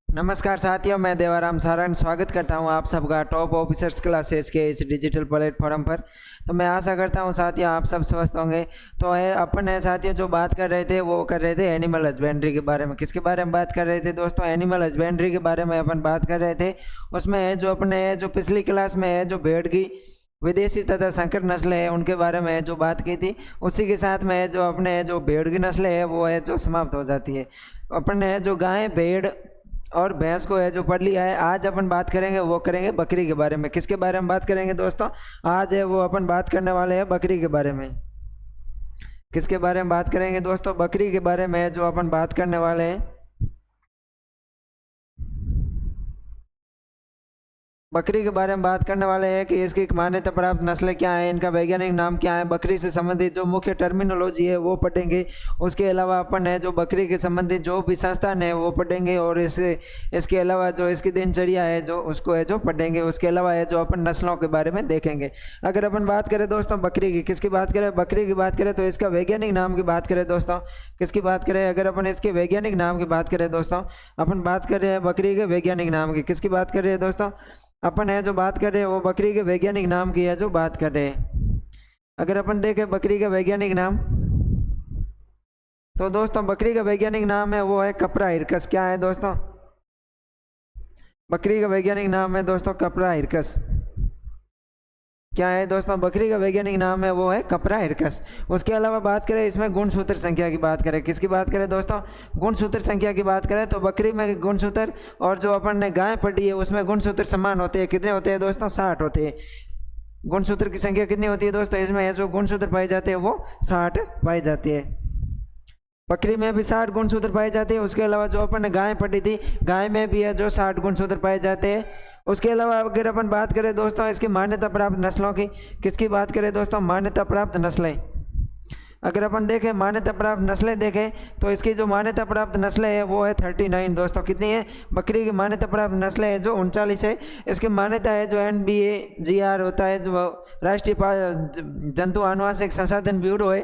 नमस्कार साथियों, मैं देवाराम सारण स्वागत करता हूं आप सबका टॉप ऑफिसर्स क्लासेस के इस डिजिटल प्लेटफॉर्म पर। तो मैं आशा करता हूं साथियों आप सब स्वस्थ होंगे। तो अपन है साथियों जो बात कर रहे थे वो कर रहे थे एनिमल हस्बेंड्री के बारे में। किसके बारे में बात कर रहे थे दोस्तों? एनिमल हस्बेंड्री के बारे में अपन बात कर रहे थे। उसमें है जो अपने जो पिछली क्लास में है जो भेड़ की विदेशी तथा संकर नस्लें हैं उनके बारे में जो बात की थी, उसी के साथ में जो अपने जो भेड़ की नस्लें हैं वो है जो समाप्त हो जाती है। अपन है जो गाय भेड़ और भैंस को है जो पढ़ लिया है। आज अपन बात करेंगे वो करेंगे बकरी के बारे में। किसके बारे में बात करेंगे दोस्तों? आज है वो अपन बात करने वाले हैं बकरी के बारे में। किसके बारे में बात करेंगे दोस्तों? बकरी के बारे में जो अपन बात करने वाले हैं। बकरी के बारे में बात करने वाले हैं कि इसकी मान्यता प्राप्त नस्लें क्या हैं, इनका वैज्ञानिक नाम क्या है, बकरी से संबंधित जो मुख्य टर्मिनोलॉजी है वो पढ़ेंगे। उसके अलावा अपन है जो बकरी के संबंधित जो भी संस्थान है वो पढ़ेंगे, और इसके अलावा जो इसकी दिनचर्या है जो उसको है जो पढ़ेंगे। उसके अलावा है जो अपन नस्लों के बारे में देखेंगे। अगर अपन बात करें दोस्तों बकरी की, किसकी बात करें? बकरी की बात करें तो इसका वैज्ञानिक नाम की बात करें दोस्तों। किसकी बात करें? अगर अपन इसके वैज्ञानिक नाम की बात करें दोस्तों, अपन बात कर रहे हैं बकरी के वैज्ञानिक नाम की। किसकी बात कर रहे हैं दोस्तों? अपन है जो बात कर रहे हैं वो बकरी के वैज्ञानिक नाम की है जो बात कर रहे हैं। अगर अपन देखें बकरी का वैज्ञानिक नाम, तो दोस्तों बकरी का वैज्ञानिक नाम है वो है कपरा हिरकस। क्या है दोस्तों? बकरी का वैज्ञानिक नाम है दोस्तों कपरा हिरकस। क्या है दोस्तों? बकरी का वैज्ञानिक नाम है वो है कपरा हिरकस। उसके अलावा बात करें इसमें गुणसूत्र संख्या की बात करें। किसकी बात करें दोस्तों? गुणसूत्र संख्या की बात करें तो बकरी में गुणसूत्र और जो अपन ने गाय पढ़ी है उसमें गुणसूत्र समान होते हैं। कितने होते हैं दोस्तों? 60 होते हैं। गुणसूत्र की संख्या कितनी होती है दोस्तों? इसमें जो गुणसूत्र पाए जाते हैं वो 60 पाई जाती है। बकरी में भी 60 गुणसूत्र पाए जाते हैं। उसके अलावा जो अपन ने गाय पढ़ी थी, गाय में भी है जो 60 गुणसूत्र पाए जाते हैं। उसके अलावा अगर अपन बात करें दोस्तों इसकी मान्यता प्राप्त नस्लों की, किसकी बात करें दोस्तों? मान्यता प्राप्त नस्लें। अगर अपन देखें मान्यता प्राप्त नस्लें देखें तो इसकी जो मान्यता प्राप्त नस्लें है वो है 39 दोस्तों। कितनी है? बकरी की मान्यता प्राप्त नस्लें है जो 39 है। इसकी मान्यता है जो NBAGR होता है जो राष्ट्रीय जंतु आनुवंशिक संसाधन ब्यूरो है,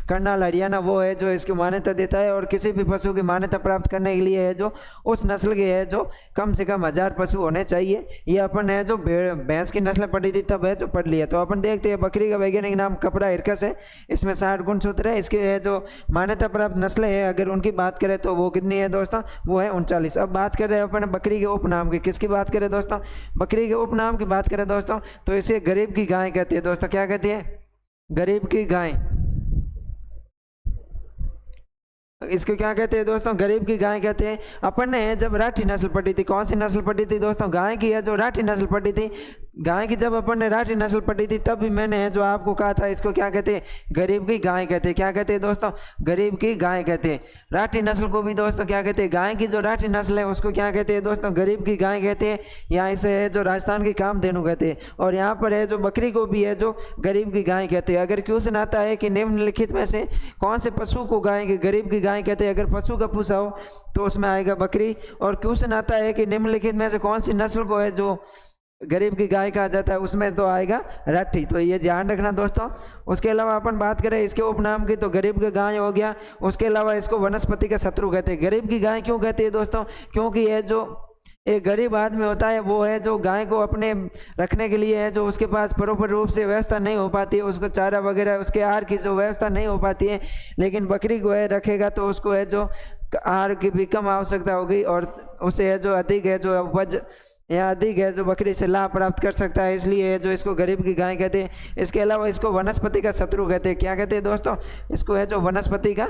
करनाल हरियाणा, वो है जो इसकी मान्यता देता है। और किसी भी पशु की मान्यता प्राप्त करने के लिए है जो उस नस्ल के है जो कम से कम 1000 पशु होने चाहिए। ये अपन है जो भैंस की नस्लें पढ़ी थी तब है जो पढ़ लिया। तो अपन देखते हैं बकरी का वैज्ञानिक नाम कपरा हिरकस है। इसमें 60 गुणसूत्र है। इसके है जो मान्यता प्राप्त नस्लें हैं अगर उनकी बात करें तो वो कितनी है दोस्तों? वो है 39। अब बात कर रहे हैं अपन बकरी के उपनाम की। किसकी बात करें दोस्तों? बकरी के उपनाम की बात करें दोस्तों तो इसे गरीब की गाय कहते हैं दोस्तों। क्या कहते हैं? गरीब की गाय। इसको क्या कहते हैं दोस्तों? गरीब की गाय कहते हैं। अपन ने जब राठी नस्ल पढ़ी थी, कौन सी नस्ल पढ़ी थी दोस्तों? गाय की है जो राठी नस्ल पढ़ी थी। गाय की जब अपन ने राठी नस्ल पढ़ी थी तब भी मैंने है जो आपको कहा था इसको क्या कहते हैं? गरीब की गाय कहते हैं। क्या कहते हैं दोस्तों? गरीब की गाय कहते हैं। राठी नस्ल को भी दोस्तों क्या कहते हैं? गाय की जो राठी नस्ल है उसको क्या कहते हैं दोस्तों? गरीब की गाय कहते हैं। यहाँ इसे है जो राजस्थान की कामधेनु कहते हैं। और यहाँ पर है जो बकरी को भी है जो गरीब की गाय कहते हैं। अगर क्वेश्चन आता है कि निम्नलिखित में से कौन से पशु को गाय के गरीब की गाय कहते हैं, अगर पशु का पूछा हो तो उसमें आएगा बकरी। और क्वेश्चन आता है कि निम्नलिखित में से कौन सी नस्ल को है जो गरीब की गाय कहा जाता है, उसमें तो आएगा राठी। तो ये ध्यान रखना दोस्तों। उसके अलावा अपन बात करें इसके उपनाम की तो गरीब की गाय हो गया। उसके अलावा इसको वनस्पति का शत्रु कहते हैं। गरीब की गाय क्यों कहते हैं दोस्तों? क्योंकि ये जो एक गरीब आदमी होता है वो है जो गाय को अपने रखने के लिए है जो उसके पास प्रॉपर रूप से व्यवस्था नहीं हो पाती है, उसको चारा वगैरह उसके आहार की जो व्यवस्था नहीं हो पाती है। लेकिन बकरी को है रखेगा तो उसको है जो आहार की भी कम आवश्यकता होगी और उसे है जो अधिक है जो उपज या अधिक है जो बकरी से लाभ प्राप्त कर सकता है, इसलिए है जो इसको गरीब की गाय कहते हैं। इसके अलावा इसको वनस्पति का शत्रु कहते हैं। क्या कहते हैं दोस्तों? इसको है जो वनस्पति का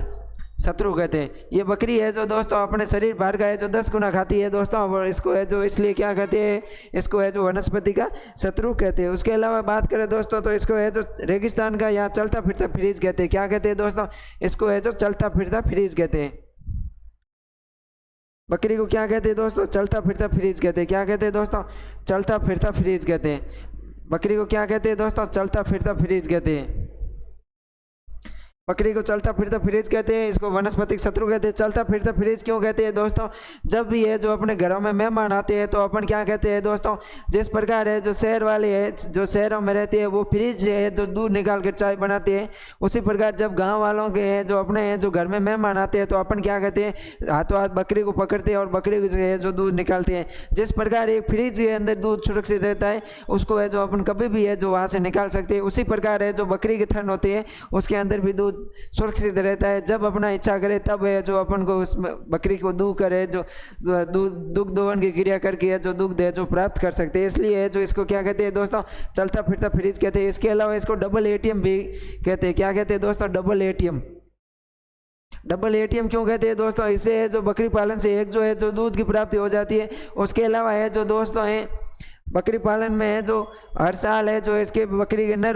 शत्रु कहते हैं। ये बकरी है जो दोस्तों अपने शरीर भार का है जो 10 गुना खाती है दोस्तों, और इसको है जो इसलिए क्या कहते हैं? इसको है जो वनस्पति का शत्रु कहते हैं। उसके अलावा बात करें दोस्तों तो इसको है जो रेगिस्तान का या चलता फिरता फ्रीज कहते हैं। क्या कहते हैं दोस्तों? इसको है जो चलता फिरता फ्रीज कहते हैं। बकरी को क्या कहते हैं दोस्तों? चलता फिरता फ्रीज कहते हैं। क्या कहते हैं दोस्तों? चलता फिरता फ्रीज कहते हैं। बकरी को क्या कहते हैं दोस्तों? चलता फिरता फ्रीज कहते हैं। बकरी को चलता फिरता फ्रिज कहते हैं, इसको वनस्पतिक शत्रु कहते हैं। चलता फिरता फ्रिज क्यों कहते हैं दोस्तों? जब भी है जो अपने घरों में मेहमान आते हैं तो अपन क्या कहते हैं दोस्तों, जिस प्रकार है जो शहर वाले है जो शहरों में रहते हैं वो फ्रिज है जो दूध निकाल कर चाय बनाते हैं, उसी प्रकार जब गाँव वालों के हैं जो अपने हैं जो घर में मेहमान आते हैं तो अपन क्या कहते हैं, हाथों हाथ बकरी को पकड़ते हैं और बकरी से है जो दूध निकालते हैं। जिस प्रकार एक फ्रिज के अंदर दूध सुरक्षित रहता है उसको है जो अपन कभी भी है जो वहाँ से निकाल सकते हैं, उसी प्रकार है जो बकरी के थन होते हैं उसके अंदर भी दूध सुरक्षित रहता है। जब अपना इच्छा करे तब है जो अपन को उस बकरी को दूध करे जो दुग्ध दोहन की क्रिया करके है जो दुग्ध है जो प्राप्त कर सकते हैं, इसलिए है जो इसको क्या कहते हैं दोस्तों, चलता फिरता फ्रिज कहते हैं। इसके अलावा इसको डबल एटीएम भी कहते हैं। क्या कहते हैं दोस्तों? Double ATM. डबल एटीएम क्यों कहते हैं दोस्तों? इससे है जो बकरी पालन से एक जो है जो दूध की प्राप्ति हो जाती है, उसके अलावा है जो दोस्तों है बकरी पालन में है जो हर साल है जो इसके बकरी के नर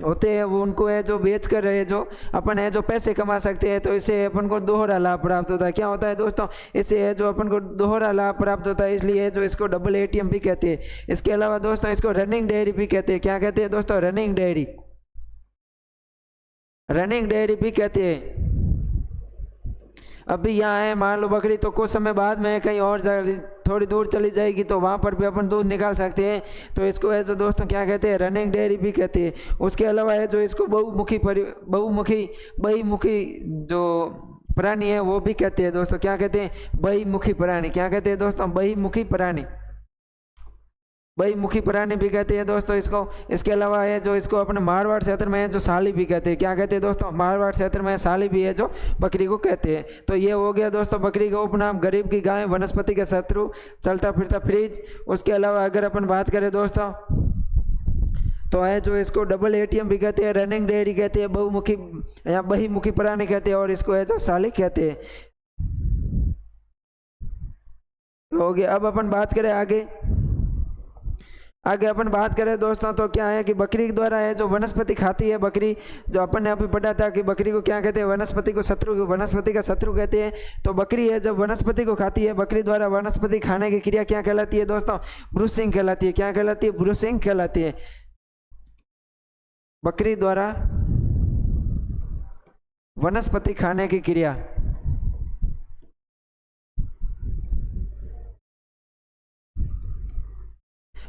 होते हैं वो उनको है जो बेच कर है जो अपन है जो पैसे कमा सकते हैं, तो इससे अपन को दोहरा लाभ प्राप्त होता है। क्या होता है दोस्तों? इससे है जो अपन को दोहरा लाभ प्राप्त होता है, इसलिए जो इसको डबल एटीएम भी कहते हैं। इसके अलावा दोस्तों इसको रनिंग डेयरी भी कहते हैं। क्या कहते हैं दोस्तों? Running dairy. रनिंग डेयरी भी कहते हैं। अभी यहाँ है मान लो बकरी, तो कुछ समय बाद में कहीं और थोड़ी दूर चली जाएगी तो वहाँ पर भी अपन दूध निकाल सकते हैं, तो इसको है जो दोस्तों क्या कहते हैं? रनिंग डेयरी भी कहते हैं। उसके अलावा है जो इसको बहुमुखी जो प्राणी है वो भी कहते हैं दोस्तों। क्या कहते हैं? बहुमुखी प्राणी। क्या कहते हैं दोस्तों? बहुमुखी प्राणी। बहुमुखी प्राणी भी कहते हैं दोस्तों इसको। इसके अलावा है जो इसको अपने मारवाड़ क्षेत्र में है जो साली भी कहते हैं। क्या कहते हैं दोस्तों? मारवाड़ क्षेत्र में साली भी है जो बकरी को कहते हैं। तो ये हो गया दोस्तों बकरी का उपनाम, गरीब की गाय, वनस्पति का शत्रु, चलता फिरता फ्रिज। उसके अलावा अगर अपन बात करें दोस्तों तो है जो इसको डबल एटीएम भी कहते हैं, रनिंग डेयरी कहते हैं, बहुमुखी या बहुमुखी प्राणी कहते हैं, और इसको है जो साली कहते हैं। हो गया। अब अपन बात करें आगे अपन बात करें दोस्तों तो क्या है कि बकरी द्वारा है जो वनस्पति खाती है, बकरी जो अपन ने अभी पढ़ा था कि बकरी को क्या कहते हैं? वनस्पति को शत्रु, वनस्पति का शत्रु कहते हैं। तो बकरी है जब वनस्पति को खाती है, बकरी द्वारा वनस्पति खाने की क्रिया क्या कहलाती है दोस्तों? ब्रूसिंग कहलाती है। क्या कहलाती है? ब्रूसिंग कहलाती है। बकरी द्वारा वनस्पति खाने की क्रिया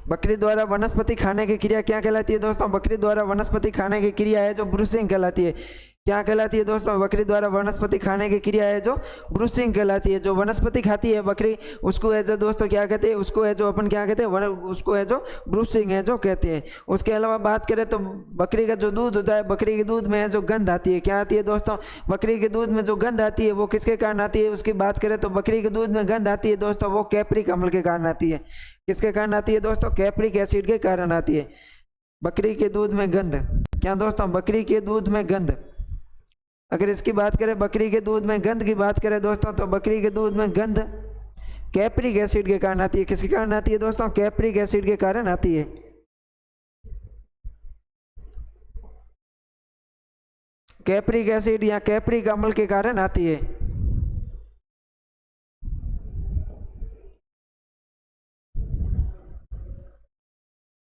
बकरी द्वारा वनस्पति खाने की क्रिया क्या कहलाती है दोस्तों? बकरी द्वारा वनस्पति खाने की क्रिया है जो ब्रूसिंग कहलाती है। क्या कहलाती है दोस्तों? बकरी द्वारा वनस्पति खाने की क्रिया है जो ब्रूसिंग कहलाती है। जो वनस्पति खाती है बकरी उसको है जो दोस्तों क्या कहते हैं? उसको है जो अपन क्या कहते हैं? उसको है जो ब्रूसिंग है जो कहते हैं। उसके अलावा बात करें तो बकरी का जो दूध होता है, बकरी के दूध में है जो गंध आती है। क्या आती है दोस्तों? बकरी के दूध में जो गंध आती है वो किसके कारण आती है? उसकी बात करें तो बकरी के दूध में गंध आती है दोस्तों वो कैप्रिक अम्ल के कारण आती है। किसके कारण आती है दोस्तों? कैप्रिक एसिड के कारण आती है। बकरी के दूध में गंध। क्या दोस्तों? बकरी के दूध में गंध। अगर इसकी बात करें बकरी के दूध में गंध की बात करें दोस्तों तो बकरी के दूध में गंध कैप्रिक एसिड के कारण आती है। किसके कारण आती है दोस्तों? कैप्रिक एसिड के कारण आती है। कैप्रिक एसिड या कैप्रिक अम्ल के कारण आती है।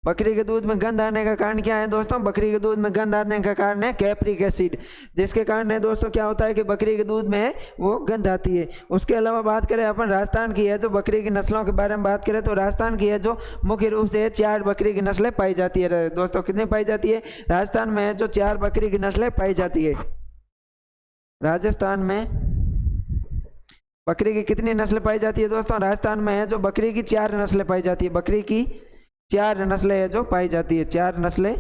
बकरी के दूध में गंध आने का कारण क्या है दोस्तों? बकरी के दूध में गंध आने का कारण है कैप्रिक एसिड, जिसके कारण है दोस्तों क्या होता है कि बकरी के दूध में वो गंध आती है। उसके अलावा बात करें अपन राजस्थान की है जो बकरी की नस्लों के बारे में बात करें तो राजस्थान की है जो मुख्य रूप से 4 बकरी की नस्लें पाई जाती है दोस्तों। कितनी पाई जाती है? राजस्थान में है जो 4 बकरी की नस्लें पाई जाती है। राजस्थान में बकरी की कितनी नस्लें पाई जाती है दोस्तों? राजस्थान में है जो बकरी की 4 नस्लें पाई जाती है। बकरी की 4 नस्लें है जो पाई जाती है। 4 नस्लें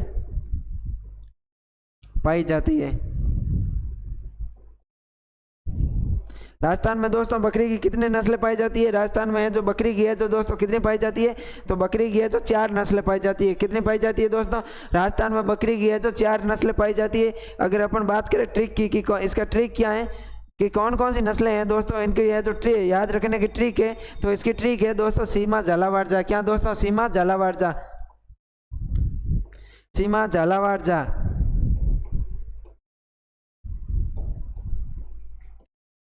पाई जाती है राजस्थान में दोस्तों। बकरी की कितनी नस्लें पाई जाती है? राजस्थान में है जो बकरी की है जो दोस्तों कितनी पाई जाती है? तो बकरी की है जो 4 नस्लें पाई जाती है। कितनी पाई जाती है दोस्तों? राजस्थान में बकरी की है जो 4 नस्लें पाई जाती है। अगर अपन बात करें ट्रिक की कि इसका ट्रिक क्या है कि कौन कौन सी नस्लें हैं दोस्तों, इनकी यह जो ट्रिक याद रखने की ट्रिक है तो इसकी ट्रिक है दोस्तों सीमा झालावाड़। क्या दोस्तों? सीमा झालावाड़। सीमा झालावाड़।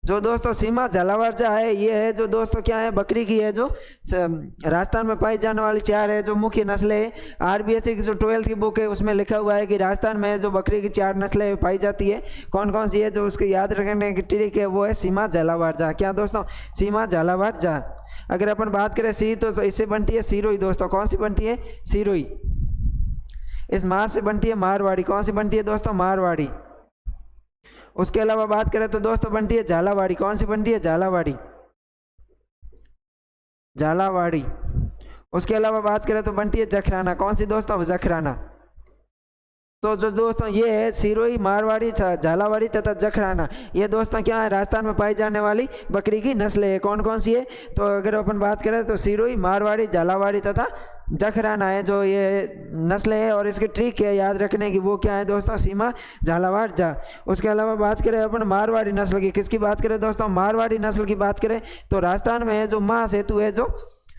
जो दोस्तों सीमा झालावाड़ है, ये है जो दोस्तों क्या है, बकरी की है, जो राजस्थान में पाई जाने वाली 4 है जो मुख्य नस्लें है। आरबीएससी की जो 12th की बुक है उसमें लिखा हुआ है कि राजस्थान में जो बकरी की 4 नस्लें पाई जाती है, कौन कौन सी है, जो उसको याद रखने की ट्रिक है वो है सीमा झालावाड़। क्या दोस्तों, सीमा झालावाड़। अगर अपन बात करें सी तो इससे बनती है सिरोही दोस्तों, कौन सी बनती है, सिरोही। इस मार से बनती है मारवाड़ी, कौन सी बनती है दोस्तों, मारवाड़ी। उसके अलावा बात करें तो दोस्तों बनती है झालावाड़ी, कौन सी बनती है, झालावाड़ी, झालावाड़ी। उसके अलावा बात करें तो बनती है जखराना, कौन सी दोस्तों, जखराना। तो जो दोस्तों ये है सिरोही, मारवाड़ी, झालावाड़ी तथा जखराना, ये दोस्तों क्या है, राजस्थान में पाई जाने वाली बकरी की नस्लें है। कौन कौन सी है, तो अगर अपन बात करें तो सिरोही, मारवाड़ी, झालावाड़ी तथा जखराना है जो ये नस्लें है। और इसकी ट्रिक है याद रखने की, वो क्या है दोस्तों, सीमा झालावाड़। उसके अलावा बात करें अपन मारवाड़ी नस्ल की, किसकी बात करें दोस्तों, मारवाड़ी नस्ल की बात करें तो राजस्थान में है जो महासेतु है, जो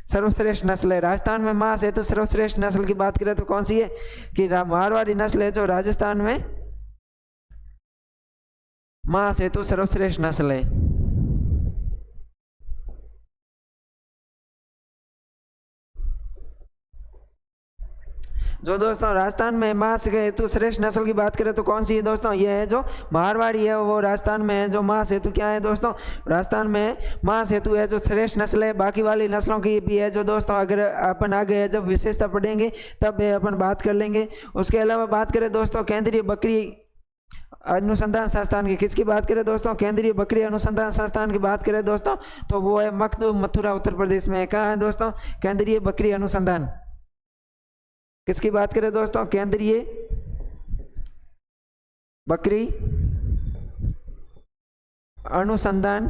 सर्वश्रेष्ठ नस्ल है। राजस्थान में महासेतु सर्वश्रेष्ठ नस्ल की बात करें तो कौन सी है, कि मारवाड़ी नस्ल है जो राजस्थान में महासेतु सर्वश्रेष्ठ नस्ल है। जो दोस्तों राजस्थान में महासेतु श्रेष्ठ नस्ल की बात करें तो कौन सी है दोस्तों, ये है जो मारवाड़ी है, वो राजस्थान में है जो महासेतु क्या है दोस्तों, राजस्थान में महासेतु है जो श्रेष्ठ नस्ल है। बाकी वाली नस्लों की भी है जो दोस्तों अगर अपन आगे जब विशेषता पढ़ेंगे तब अपन बात कर लेंगे। उसके अलावा बात करें दोस्तों केंद्रीय बकरी अनुसंधान संस्थान की, किसकी बात करें दोस्तों, केंद्रीय बकरी अनुसंधान संस्थान की बात करें दोस्तों तो वो है मखदूम, मथुरा, उत्तर प्रदेश में। कहाँ है दोस्तों, केंद्रीय बकरी अनुसंधान। किसकी बात करें दोस्तों, केंद्रीय बकरी अनुसंधान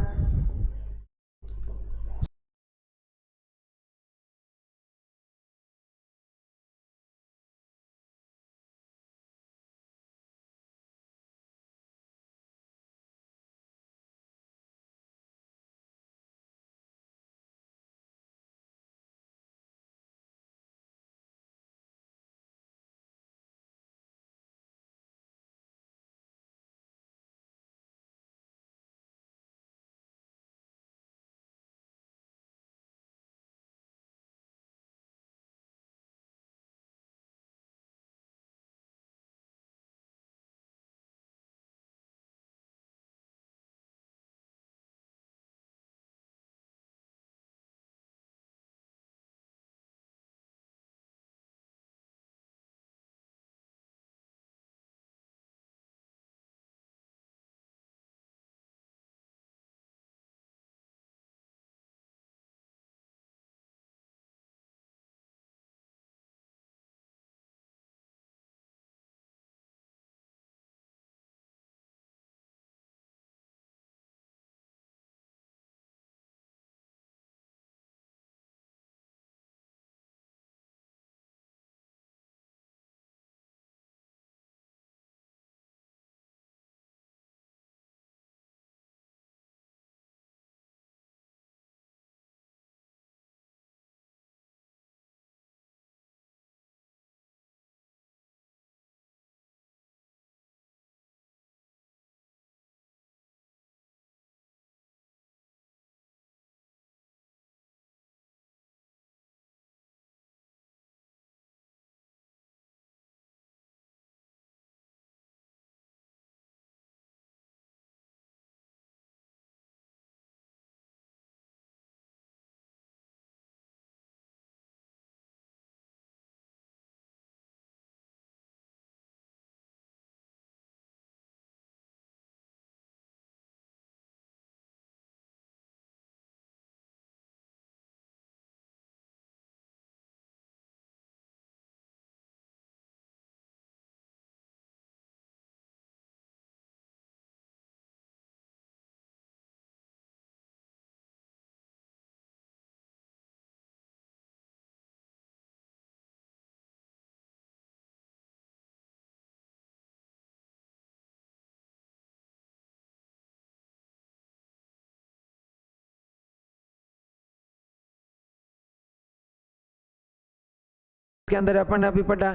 के अंदर अपन अभी पढ़ा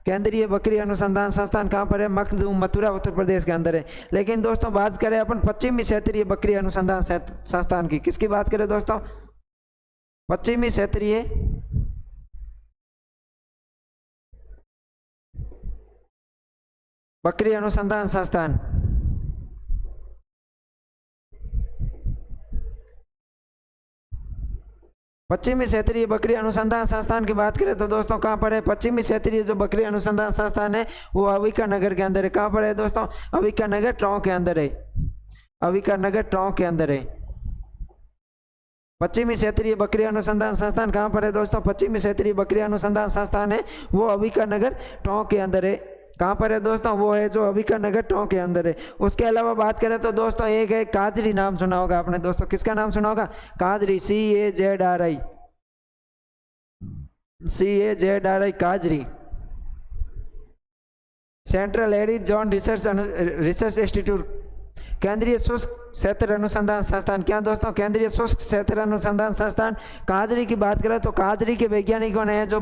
केंद्रीय बकरी अनुसंधान संस्थान कहाँ पर है? मखदूम, मथुरा, उत्तर प्रदेश के अंदर है। लेकिन दोस्तों बात करें अपन पश्चिमी क्षेत्रीय बकरी अनुसंधान संस्थान की, किसकी बात करें दोस्तों? पश्चिमी क्षेत्रीय बकरी अनुसंधान संस्थान। पश्चिमी क्षेत्रीय बकरी अनुसंधान संस्थान की बात करें तो दोस्तों कहाँ पर है? पश्चिमी क्षेत्रीय जो बकरी अनुसंधान संस्थान है वो अविका नगर के अंदर है। कहाँ पर है दोस्तों? अविका नगर टोंक के अंदर है। अविका नगर टोंक के अंदर है। पश्चिमी क्षेत्रीय बकरी अनुसंधान संस्थान कहाँ पर है दोस्तों? पश्चिमी क्षेत्रीय बकरी अनुसंधान संस्थान है वो अविका नगर टोंक के अंदर है। कहाँ पर है दोस्तों? वो है जो अविका नगर टोंक के अंदर है। उसके अलावा बात करें तो दोस्तों एक है काजरी, नाम सुना होगा आपने दोस्तों, किसका नाम सुना होगा? काजरी, CAZRI, CAZRI, काजरी। Central arid zone research institute, केंद्रीय शुष्क क्षेत्र अनुसंधान संस्थान। क्या दोस्तों? केंद्रीय शुष्क क्षेत्र अनुसंधान संस्थान। काजरी की बात करें तो काजरी के वैज्ञानिकों ने जो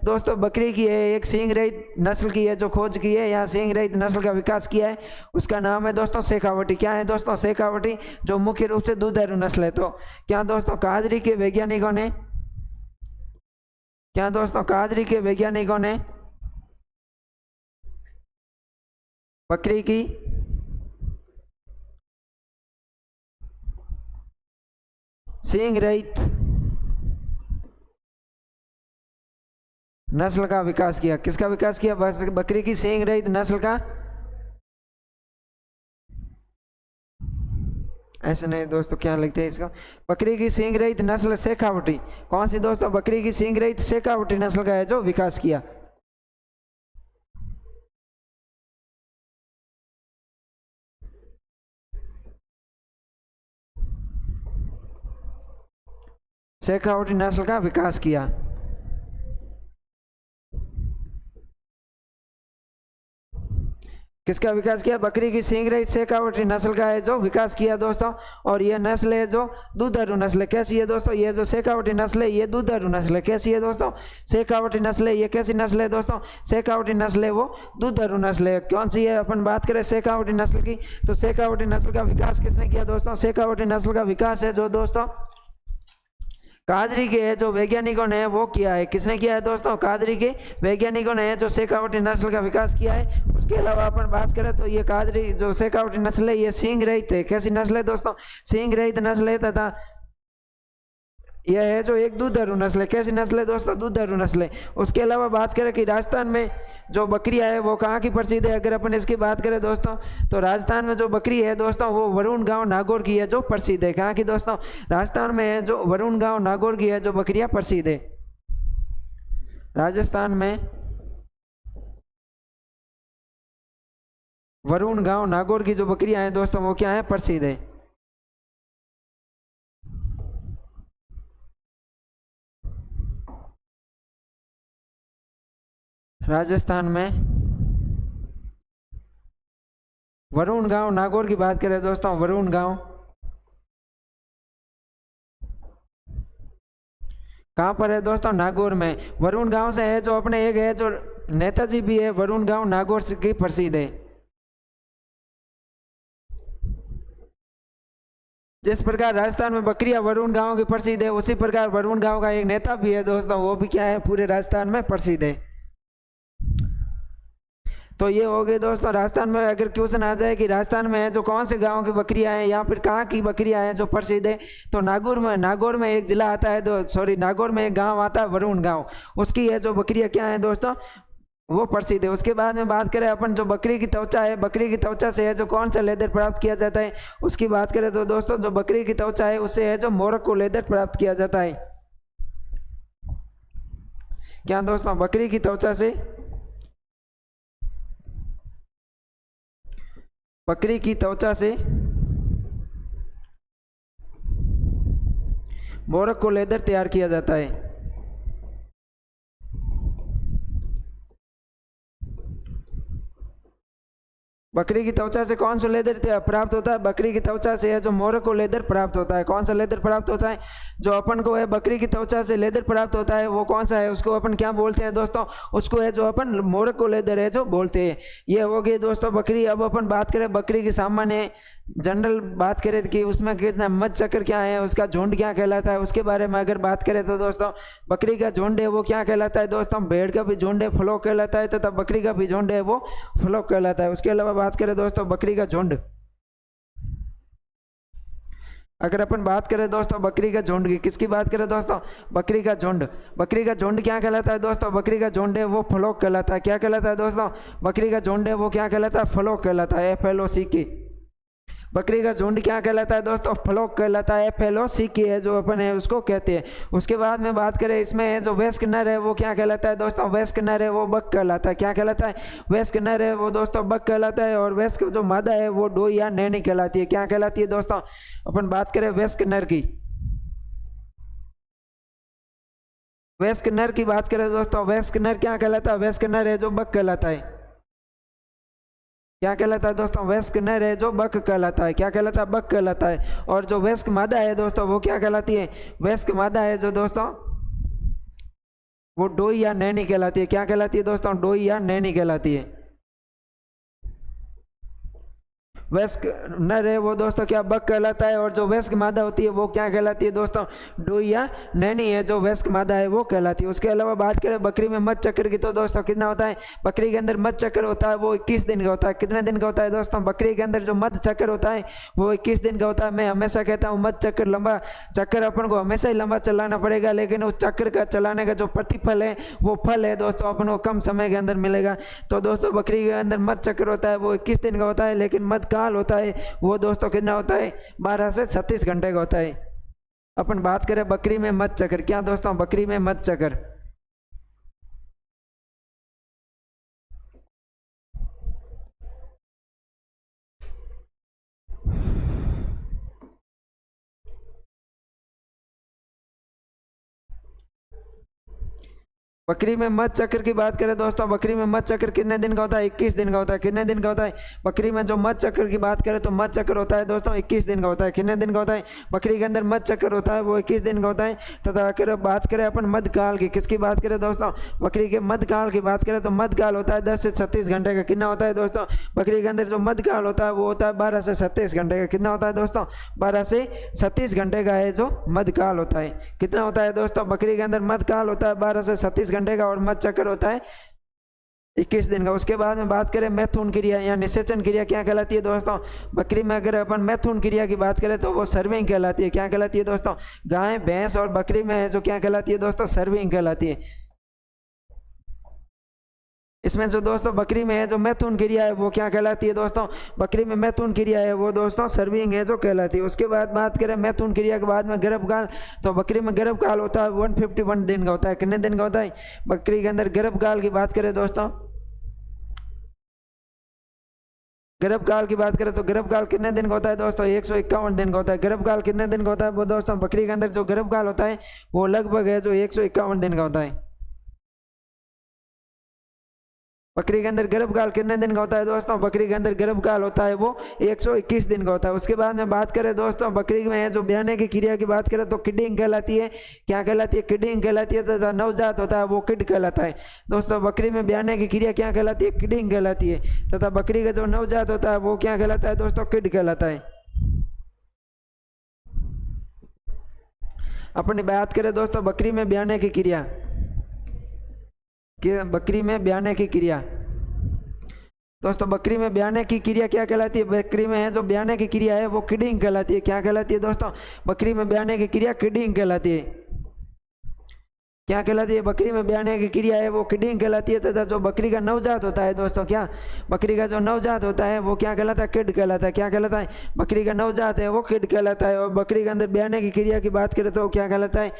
दोस्तों बकरी की है एक सींग रहित नस्ल की है जो खोज की है, यहाँ सींग रहित नस्ल का विकास किया है, उसका नाम है दोस्तों शेखावटी। क्या है दोस्तों? शेखावटी, जो मुख्य रूप से दुधारू नस्ल है। तो क्या दोस्तों काजरी के वैज्ञानिकों ने, क्या दोस्तों काजरी के वैज्ञानिकों ने बकरी की सींग रहित नस्ल का विकास किया। किसका विकास किया? बकरी की सींग रहित नस्ल का। ऐसे नहीं दोस्तों, क्या लिखते हैं इसका? बकरी की सींग रहित नस्ल शेखावटी। कौन सी दोस्तों? बकरी की सींग रहित शेखावटी नस्ल का है जो विकास किया। शेखावटी नस्ल का विकास किया। किसका विकास किया? बकरी की सींग रहित शेखावटी नस्ल का है जो विकास किया दोस्तों। और यह नस्ल है जो दुधारू नस्ल है। कैसी है दोस्तों? ये जो शेखावटी नस्ल है ये दुधारू नस्ल है। कैसी है दोस्तों? शेखावटी नस्ल है ये कैसी नस्ल है दोस्तों? शेखावटी नस्ल है वो दुधारू नस्ल है। कौन सी है? अपन बात करें शेखावटी नस्ल की तो शेखावटी नस्ल का विकास किसने किया दोस्तों? शेखावटी नस्ल का विकास है जो दोस्तों काजरी के जो वैज्ञानिकों ने वो किया है। किसने किया है दोस्तों? काजरी के वैज्ञानिकों ने जो शेखावटी नस्ल का विकास किया है। उसके अलावा अपन बात करें तो ये काजरी जो शेखावटी नस्ल है ये सींग रहित है। कैसी नस्ल है दोस्तों? सींग रहित नस्ल है तथा यह है जो एक दुधारू नस्ल है। कैसी नस्ल है दोस्तों? दुधारू नस्ल है। उसके अलावा बात करें कि राजस्थान में जो बकरियां है वो कहाँ की प्रसिद्ध है, अगर अपन इसकी बात करें दोस्तों तो राजस्थान में जो बकरी है दोस्तों वो वरुण गांव नागौर की है जो प्रसिद्ध है। कहाँ की दोस्तों? राजस्थान में है जो वरुण गांव नागौर की है जो बकरियां प्रसिद्ध है। राजस्थान में वरुण गांव नागौर की जो बकरियां हैं दोस्तों वो क्या है? प्रसिद्ध है। राजस्थान में वरुण गांव नागौर की बात करें दोस्तों, वरुण गांव कहाँ पर है दोस्तों? नागौर में। वरुण गांव से है जो अपने एक है जो नेताजी भी है, वरुण गांव नागौर की प्रसिद्ध है। जिस प्रकार राजस्थान में बकरियां वरुण गांव की प्रसिद्ध है उसी प्रकार वरुण गांव का एक नेता भी है दोस्तों, वो भी क्या है? पूरे राजस्थान में प्रसिद्ध है। तो ये हो गए दोस्तों राजस्थान में। अगर क्वेश्चन आ जाए कि राजस्थान में है जो कौन से गांव की बकरियां हैं या फिर कहाँ की बकरियां हैं जो प्रसिद्ध है तो नागौर में एक जिला आता है नागौर में एक गांव आता है वरुण गांव, उसकी है जो बकरियां क्या है दोस्तों वो प्रसिद्ध है। उसके बाद में बात करें अपन जो बकरी की त्वचा है, बकरी की त्वचा से है जो कौन सा लेदर प्राप्त किया जाता है उसकी बात करें तो दोस्तों जो बकरी की त्वचा है उससे है जो मोरक्को लेदर प्राप्त किया जाता है। क्या दोस्तों? बकरी की त्वचा से, बकरी की त्वचा से मोरक्को लेदर तैयार किया जाता है। बकरी की त्वचा से कौन सा लेदर प्राप्त होता है? बकरी की त्वचा से है जो मोरक्को लेदर प्राप्त होता है। कौन सा लेदर प्राप्त होता है? जो अपन को है बकरी की त्वचा से लेदर प्राप्त होता है वो कौन सा है? उसको अपन क्या बोलते हैं दोस्तों? उसको है जो अपन मोरक्को लेदर है जो बोलते हैं। ये हो गई दोस्तों बकरी। अब अपन बात करें बकरी की सामान्य जनरल बात करें कि उसमें कितना मध चक्र क्या है, उसका झुंड क्या कहलाता है, उसके बारे में अगर बात करें तो दोस्तों बकरी का झुंड है वो क्या कहलाता है दोस्तों? भेड़ का भी झुंड है फ्लॉक कहलाता है, तथा बकरी का भी झुंड है वो फ्लॉक कहलाता है। उसके अलावा बात करें दोस्तों बकरी का झुंड, अगर अपन बात करें दोस्तों बकरी का झुंड की, किसकी बात करें दोस्तों? बकरी का झुंड। बकरी का झुंड क्या कहलाता है दोस्तों? बकरी का झुंड है वो फ्लॉक कहलाता है। क्या कहलाता है दोस्तों? बकरी का झुंड है वो क्या कहलाता है? फ्लॉक कहलाता है। FLOCK। बकरी का झुंड क्या कहलाता है दोस्तों? फ्लॉक कहलाता है। FLOCK है जो अपन है उसको कहते हैं। उसके बाद में बात करें इसमें है जो वयस्क नर है वो क्या कहलाता है दोस्तों? वयस्क नर है वो बक कहलाता है। क्या कहलाता है? वयस्क नर है वो दोस्तों बक कहलाता है। और वयस्क जो मादा है वो डोई या नैनी कहलाती है। क्या कहलाती है दोस्तों? अपन बात करें वयस्क नर की, वयस्क नर की बात करें दोस्तों, वयस्क नर क्या कहलाता है? वयस्क नर है जो बक कहलाता है। क्या कहलाता है दोस्तों? वयस्क नर है जो बक कहलाता है। क्या कहलाता है? बक कहलाता है। और जो वयस्क मादा है दोस्तों वो क्या कहलाती है? वयस्क मादा है जो दोस्तों वो डोई या नैनी कहलाती है। क्या कहलाती है दोस्तों? डोई या नैनी कहलाती है। वयस्क नर है वो दोस्तों क्या? बक कहलाता है। और जो वयस्क मादा होती है वो क्या कहलाती है दोस्तों? डोई या नैनी है जो वयस्क मादा है वो कहलाती है। उसके अलावा बात करें बकरी में मध चक्र की तो दोस्तों कितना होता है? बकरी के अंदर मध चक्र होता है वो 21 दिन का होता है। कितने दिन का होता है दोस्तों? बकरी के अंदर जो मध चक्र होता है वो 21 दिन का होता है। मैं हमेशा कहता हूँ मध चक्र लंबा चक्कर अपन को हमेशा ही लंबा चलाना पड़ेगा, लेकिन उस चक्र का चलाने का जो प्रतिफल है वो फल है दोस्तों अपन को कम समय के अंदर मिलेगा। तो दोस्तों बकरी के अंदर मध चक्र होता है वो 21 दिन का होता है, लेकिन मध काल होता है वो दोस्तों कितना होता है? 12 से 36 घंटे का होता है। अपन बात करें बकरी में मध चक्र, क्या दोस्तों? बकरी में मध चक्र, बकरी में मध चक्र की बात करें दोस्तों, बकरी में मध चक्र कितने दिन का होता है? 21 दिन का होता है। कितने दिन का होता है? बकरी में जो मध चक्र की बात करें तो मध चक्र होता है दोस्तों 21 दिन का होता है। कितने दिन का होता है? बकरी के अंदर मध चक्र होता है वो 21 दिन का होता है। तथा अगर बात करें अपन मध काल की, किसकी बात करें दोस्तों? बकरी के मध काल की बात करें तो मध काल होता है 10 से 36 घंटे का। कितना होता है दोस्तों? बकरी के अंदर जो मध काल होता है वो होता है 12 से 37 घंटे का। कितना होता है दोस्तों? 12 से 36 घंटे का है जो मध काल होता है। कितना होता है दोस्तों? बकरी के अंदर मध काल होता है 12 से 36 घंटे का और मध चक्र होता है 21 दिन का। उसके बाद में बात करें मैथुन क्रिया या निषेचन क्रिया क्या कहलाती है दोस्तों? बकरी में अगर अपन मैथुन क्रिया की बात करें तो वो सर्विंग कहलाती है। क्या कहलाती है दोस्तों? गाय भैंस और बकरी में है जो क्या कहलाती है दोस्तों? सर्विंग कहलाती है। इसमें जो दोस्तों बकरी में है जो मैथुन क्रिया है वो क्या कहलाती है दोस्तों? बकरी में मैथुन क्रिया है वो दोस्तों सर्विंग है जो कहलाती है। उसके बाद बात करें मैथुन क्रिया के बाद में गर्भकाल, तो बकरी में गर्भकाल होता है 151 दिन का होता है। कितने दिन का होता है? बकरी के अंदर गर्भकाल की बात करें दोस्तों, गर्भकाल की बात करें तो गर्भकाल कितने दिन का होता है दोस्तों? 151 दिन का होता है। गर्भकाल कितने दिन का होता है वो दोस्तों? बकरी के अंदर जो गर्भकाल होता है वो लगभग है जो 151 दिन का होता है। बकरी के अंदर गर्भकाल कितने दिन का होता है दोस्तों? बकरी के अंदर गर्भकाल होता है वो 121 दिन का होता है। उसके बाद में बात करें दोस्तों बकरी में है जो ब्याने की क्रिया की बात करें तो किडिंग कहलाती है। क्या कहलाती है? किडिंग कहलाती है। तथा नवजात होता है वो किड कहलाता है। दोस्तों बकरी में ब्याने की क्रिया क्या कहलाती है? किडिंग कहलाती है। तथा बकरी का जो नवजात होता है वो क्या कहलाता है दोस्तों? किड कहलाता है। अपनी बात करें दोस्तों बकरी में ब्याने की क्रिया, कि बकरी में ब्याने की क्रिया, दोस्तों बकरी में ब्याने की क्रिया क्या कहलाती है? बकरी में है जो ब्याने की क्रिया है वो किडिंग कहलाती है। क्या कहलाती है दोस्तों? बकरी में ब्याने की क्रिया किडिंग कहलाती है। क्या कहलाती है? बकरी में ब्याने की क्रिया है वो किडिंग कहलाती है। तथा जो बकरी का नवजात होता है दोस्तों, क्या बकरी का जो नवजात होता है वो क्या कहलाता है? किड कहलाता है। क्या कहलाता है? बकरी का नवजात है वो किड कहलाता है। और बकरी के अंदर ब्याने की क्रिया की बात करें तो क्या कहलाता है?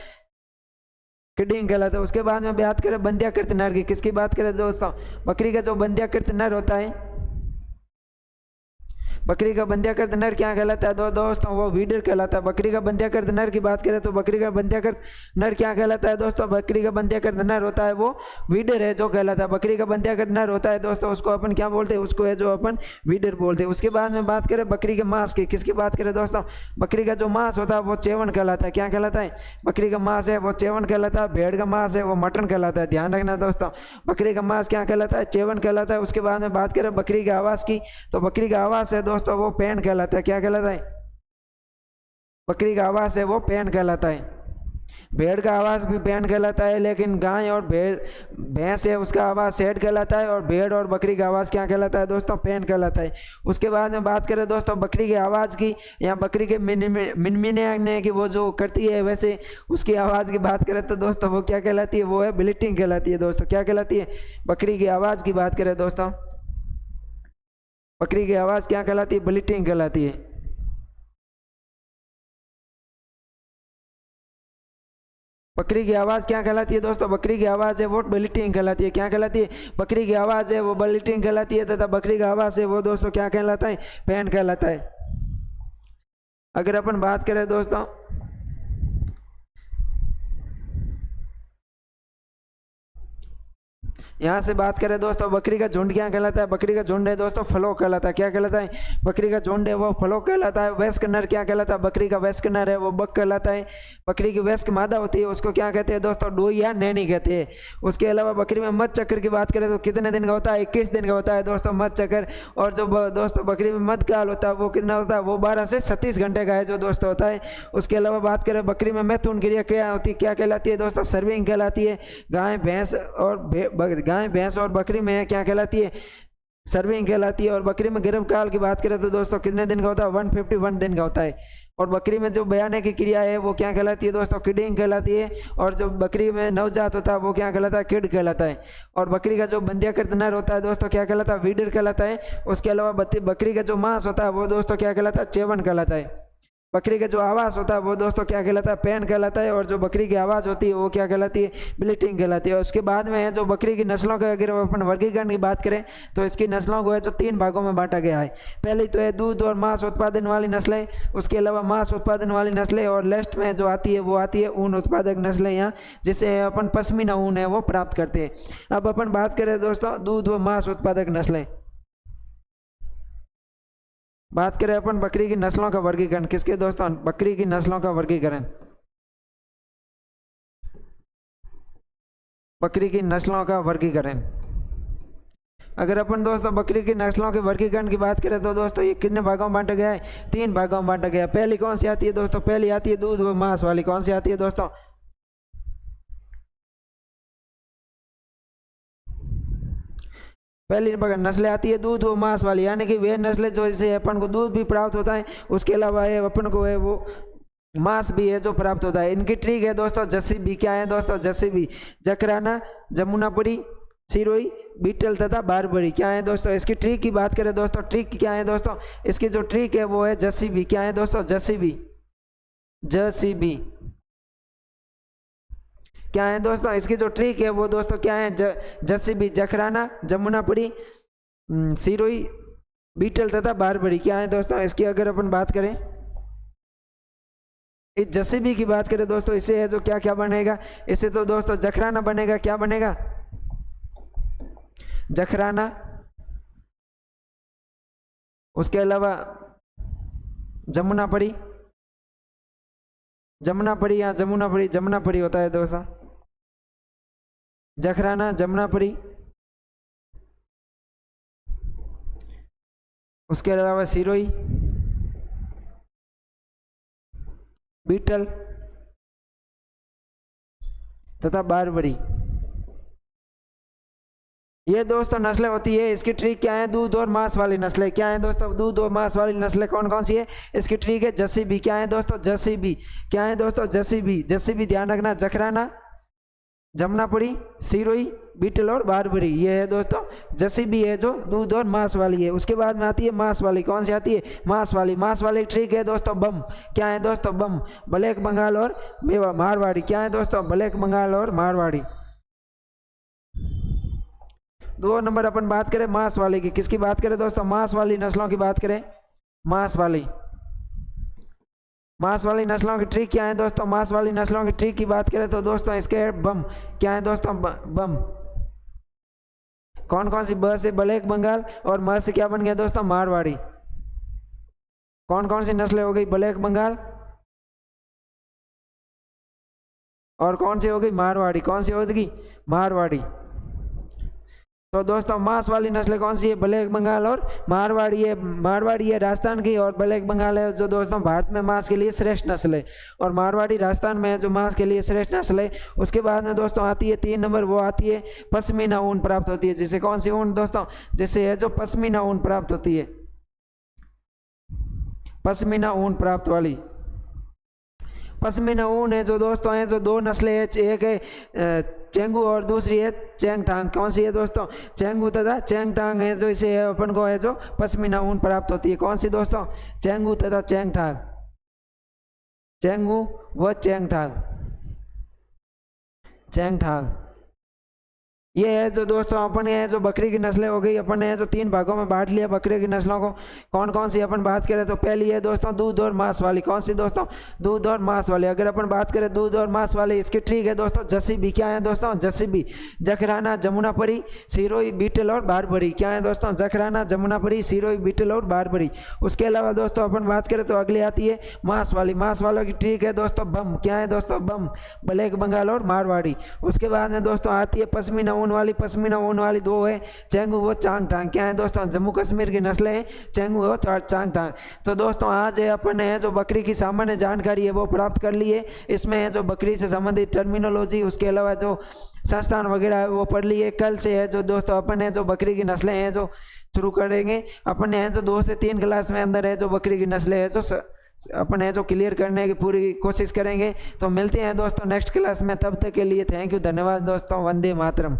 किडिंग कहलाता है। उसके बाद में बात करें बंध्याकृत नर की, किसकी बात करें दोस्तों? बकरी का जो बंध्याकृत नर होता है, बकरी का बंध्याकृत नर क्या कहलाता है दोस्तों, वो वीडर कहलाता है। बकरी का बंध्याकृत नर की बात करें तो बकरी का बंध्याकृत नर क्या कहलाता है दोस्तों, बकरी का बंध्याकृत नर होता है वो वीडर है जो कहलाता है। बकरी का बंध्याकृत नर होता है दोस्तों, उसको अपन क्या बोलते हैं, उसको है जो अपन वीडर बोलते हैं। उसके बाद में बात करें बकरी के मांस की, किसकी बात करें दोस्तों, बकरी का जो मांस होता है वो चेवन कहलाता है। क्या कहलाता है, बकरी का मांस है वो चेवन कहलाता है। भेड़ का मांस है वो मटन कहलाता है। ध्यान रखना दोस्तों, बकरी का मांस क्या कहलाता है, चेवन कहलाता है। उसके बाद में बात करें बकरी के आवाज की, तो बकरी का आवाज है दोस्तों वो पैन कहलाता है। क्या कहलाता है, बकरी का आवाज है वो पैन कहलाता है। भेड़ का आवाज भी पैन कहलाता है, लेकिन गाय और भैंस है उसका आवाज सेड कहलाता है, और भेड़ और बकरी का आवाज क्या कहलाता है दोस्तों, पैन कहलाता है। उसके बाद में बात करें दोस्तों बकरी की आवाज की, या बकरी के मिनमिनाने की वो जो करती है, वैसे उसकी आवाज की बात करें तो दोस्तों वो क्या कहलाती है, वो है ब्लिटिंग कहलाती है दोस्तों। क्या कहलाती है, बकरी की आवाज की बात करें दोस्तों, बकरी की आवाज क्या कहलाती है, ब्लिटिंग कहलाती है। बकरी की आवाज़ क्या कहलाती है दोस्तों, बकरी की आवाज़ है वो ब्लिटिंग कहलाती है। क्या कहलाती है, बकरी की आवाज़ है वो ब्लिटिंग कहलाती है, तथा बकरी का आवाज़ है वो दोस्तों क्या कहलाता है, पैन कहलाता है। अगर अपन बात करें दोस्तों यहाँ से बात करें दोस्तों, बकरी का झुंड क्या कहलाता है, बकरी का झुंड है दोस्तों फ्लोक कहलाता है। क्या कहलाता है, बकरी का झुंड है वो फ्लोक कहलाता है। वयस्क नर क्या कहलाता है, बकरी का वयस्क नर है वो बक कहलाता है। बकरी की वयस्क मादा होती है उसको क्या कहते हैं दोस्तों, डोई या नैनी कहते हैं। उसके अलावा बकरी में मध चक्र की बात करें तो कितने दिन का होता है, 21 दिन का होता है दोस्तों मध चक्र। और जो दोस्तों बकरी में मध काल होता है वो कितना होता है, वो 12 से 37 घंटे का है जो दोस्तों होता है। उसके अलावा बात करें बकरी में मैथुन क्रिया क्या होती है, क्या कहलाती है दोस्तों, सर्विंग कहलाती है। गाय भैंस और बकरी में क्या कहलाती है, सर्विंग कहलाती है। और बकरी में गर्भकाल की बात करें तो दोस्तों कितने दिन का होता है, 151 दिन का होता है। और बकरी में जो बयाने की क्रिया है वो क्या कहलाती है दोस्तों, किडिंग कहलाती है। और जो बकरी में नवजात होता है वो क्या कहलाता है, किड कहलाता है। और बकरी का जो बंध्याकृत नर होता है दोस्तों क्या कहलाता है, वीडर कहलाता है। उसके अलावा बकरी का जो मांस होता है वो दोस्तों क्या कहलाता है, चेवन कहलाता है। बकरी का जो आवाज़ होता है वो दोस्तों क्या कहलाता है, पैन कहलाता है। और जो बकरी की आवाज़ होती है वो क्या कहलाती है, ब्लिटिंग कहलाती है। उसके बाद में है जो बकरी की नस्लों का अगर अपन वर्गीकरण की बात करें तो इसकी नस्लों को है जो 3 भागों में बांटा गया है। पहली तो है दूध और मांस उत्पादन वाली नस्लें, उसके अलावा मांस उत्पादन वाली नस्लें, और लास्ट में जो आती है वो आती है ऊन उत्पादक नस्लें, यहाँ जिसे अपन पश्मीना ऊन है वो प्राप्त करते हैं। अब अपन बात करें दोस्तों दूध व मांस उत्पादक नस्लें, बात करें अपन बकरी की नस्लों का वर्गीकरण, किसके दोस्तों, बकरी की नस्लों का वर्गीकरण। बकरी की नस्लों का वर्गीकरण, अगर अपन दोस्तों बकरी की नस्लों के वर्गीकरण की बात करें तो दोस्तों ये कितने भागों में बांटा गया है, 3 भागों में बांटा गया है। पहली कौन सी आती है दोस्तों, पहली आती है दूध व मांस वाली। कौन सी आती है दोस्तों, पहली नस्लें आती है दूध व मांस वाली, यानी कि वे नस्लें जो इससे अपन को दूध भी प्राप्त होता है, उसके अलावा है अपन को है वो मांस भी है जो प्राप्त होता है। इनकी ट्रिक है दोस्तों जर्सी बी, क्या है दोस्तों, जर्सी बी, जकराना, जमुनापुरी, सिरोही, बीटल तथा बारबरी। क्या है दोस्तों, इसकी ट्रिक की बात करें दोस्तों, ट्रिक क्या है दोस्तों, इसकी जो ट्रिक है वो है जर्सी बी। क्या है दोस्तों, जर्सी बी, जर्सी बी। क्या है दोस्तों, इसकी जो ट्रिक है वो दोस्तों क्या है, जर्सी बी, जखराना, जमुनापुरी, सिरोही, बीटल तथा बारबरी। क्या है दोस्तों, इसकी अगर अपन बात करें, इस जर्सी बी की बात करें दोस्तों, इसे है जो क्या क्या बनेगा, इसे तो दोस्तों जखराना बनेगा। क्या बनेगा, जखराना। उसके अलावा जमुनापुरी, जमुनापुरी या जमुनापुरी, जमुनापुरी होता है दोस्तों, जखराना, जमुनापुरी। उसके अलावा सिरोही, बीटल तथा बारबरी। ये दोस्तों नस्लें होती है। इसकी ट्रिक क्या है, दूध और मांस वाली नस्लें। क्या है दोस्तों, दूध और मांस वाली नस्लें कौन कौन सी है, इसकी ट्रिक है जर्सी बी। क्या है दोस्तों, जर्सी बी। क्या है दोस्तों, जर्सी बी, जर्सी बी ध्यान रखना, जखराना, जमुनापुरी, सिरोही, बीटल और बारबरी, ये है दोस्तों जर्सी बी है जो दूध और मांस वाली है। उसके बाद में आती है मांस वाली। कौन सी आती है, मांस वाली। मांस वाली ट्रिक है दोस्तों बम। क्या है दोस्तों, बम, ब्लैक बंगाल और मेवा मारवाड़ी। क्या है दोस्तों, ब्लैक बंगाल और मारवाड़ी। 2 नंबर अपन बात करें मांस वाले की, किसकी बात करें दोस्तों, मांस वाली नस्लों की बात करें मांस वाली नस्लों की ट्रिक क्या है दोस्तों? मांस वाली नस्लों की ट्रिक की बात करें तो दोस्तों इसके बम क्या है दोस्तों? बम कौन कौन सी? ब से ब्लैक बंगाल और म से क्या बन गया दोस्तों? मारवाड़ी। कौन कौन सी नस्लें हो गई? ब्लैक बंगाल और कौन सी हो गई? मारवाड़ी। कौन सी होगी? मारवाड़ी। तो दोस्तों मांस वाली नस्लें कौन सी है? ब्लैक बंगाल और मारवाड़ी है। मारवाड़ी है राजस्थान की और ब्लैक बंगाल है जो दोस्तों भारत में मांस के लिए श्रेष्ठ नस्ल है, और मारवाड़ी राजस्थान में है जो मांस के लिए श्रेष्ठ नस्ल है। उसके बाद में दोस्तों आती है 3 नंबर, वो आती है पश्मीना ऊन प्राप्त होती है। जिसे कौन सी ऊन दोस्तों? जिसे है जो पश्मीना ऊन प्राप्त होती है, पश्मीना ऊन प्राप्त वाली। पश्मीना ऊन है जो दोस्तों है जो 2 नस्लें हैं, एक है चेंगू और दूसरी है चेंगथांग। कौन सी है दोस्तों? चेंगू तथा चेंगथांग है जो इसे अपन को है जो पश्मीना ऊन प्राप्त होती है। कौन सी दोस्तों? चेंगू तथा चेंगथांग। चेंगू व चेंगथांग। चेंगथांग ये है जो दोस्तों अपन है जो बकरी की नस्लें हो गई। अपन ने जो 3 भागों में बांट लिया बकरी की नस्लों को। कौन कौन सी अपन बात करें तो पहली है दोस्तों दूध और मांस वाली। कौन सी दोस्तों? दूध और मांस वाली। अगर अपन बात करें दूध और मांस वाली, इसकी ट्रिक है दोस्तों जसीबी। क्या है दोस्तों? जसीबी। जखराना, जमुनापरी, सिरोही, बीटल और बारबरी। क्या है दोस्तों? जखराना, जमुनापरी, सिरोही, बीटल और बारबरी। उसके अलावा दोस्तों अपन बात करें तो अगली आती है मांस वाली। मांस वालों की ट्रिक है दोस्तों बम। क्या है दोस्तों? बम। ब्लैक बंगाल और मारवाड़ी। उसके बाद में दोस्तों आती है पश्मीना ऊन वाली। पश्मीना ऊन वाली 2 है चेंगू व चांगथांग। क्या है दोस्तों? जम्मू कश्मीर की नस्लें हैं चेंगू व चांगथांग। तो दोस्तों आज अपन ने जो बकरी की सामान्य जानकारी है वो प्राप्त कर ली है। इसमें है जो बकरी से संबंधित टर्मिनोलॉजी, उसके अलावा जो संस्थान वगैरह है वो पढ़ ली है। कल से है जो दोस्तों अपन है जो बकरी की नस्लें हैं जो शुरू करेंगे। अपन है जो 2 से 3 क्लास में अंदर है जो बकरी की नस्लें है जो अपन है जो क्लियर करने की पूरी कोशिश करेंगे। तो मिलते हैं दोस्तों नेक्स्ट क्लास में, तब तक के लिए थैंक यू, धन्यवाद दोस्तों। वंदे मातरम।